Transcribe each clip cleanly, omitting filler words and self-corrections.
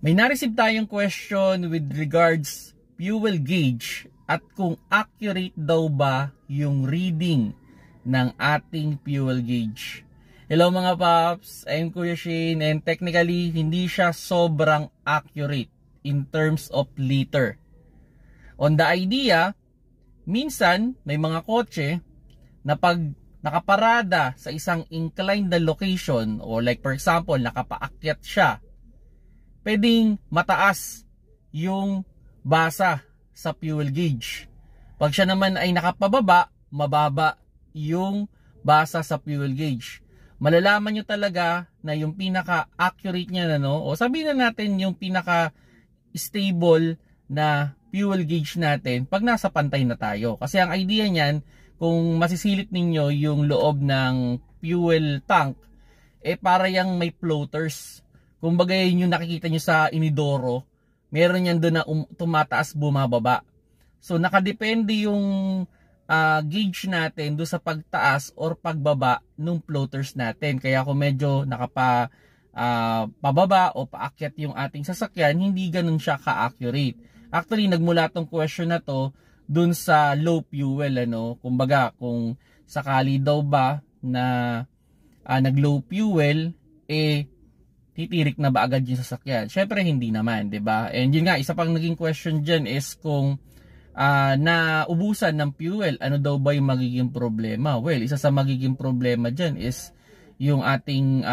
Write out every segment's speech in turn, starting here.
May na-receive tayong question with regards fuel gauge at kung accurate daw ba yung reading ng ating fuel gauge. Hello mga paps, I'm Kuya Shane, and technically hindi siya sobrang accurate in terms of liter. On the idea, minsan may mga kotse na pag nakaparada sa isang inclined na location, or like for example nakapaakyat siya, pwedeng mataas yung basa sa fuel gauge. Pag siya naman ay nakapababa, mababa yung basa sa fuel gauge. Malalaman nyo talaga na yung pinaka-accurate niya o sabihin na natin yung pinaka-stable na fuel gauge natin pag nasa pantay na tayo. Kasi ang idea niyan, kung masisilip ninyo yung loob ng fuel tank, para yang may floaters. Kung bagay yung nakikita nyo sa inidoro, meron yan doon na tumataas, bumababa. So nakadepende yung gauge natin doon sa pagtaas or pagbaba ng floaters natin. Kaya kung medyo pababa o paakyat yung ating sasakyan, hindi ganun siya ka-accurate. Actually, nagmula tong question na to doon sa low fuel. Kumbaga, kung sakali daw ba na nag-low fuel, titirik na ba agad yung sasakyan? Syempre hindi naman, 'di ba? And yun nga, isa pang naging question diyan is kung naubusan ng fuel, ano daw ba yung magiging problema? Well, isa sa magiging problema diyan is yung ating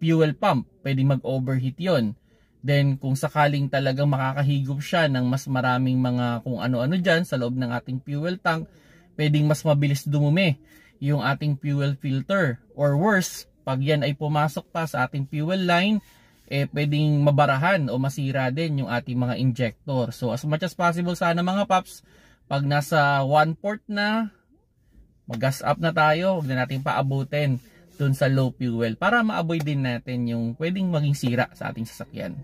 fuel pump, pwedeng mag-overheat 'yon. Then kung sakaling talagang makakahigop siya ng mas maraming mga kung ano-ano diyan sa loob ng ating fuel tank, pwedeng mas mabilis dumumi yung ating fuel filter, or worse, pag yan ay pumasok pa sa ating fuel line, pwedeng mabarahan o masira din yung ating mga injector. So as much as possible sana mga paps, pag nasa 1/4 na, mag-gas up na tayo, huwag na natin paabutin dun sa low fuel para ma-avoid din natin yung pwedeng maging sira sa ating sasakyan.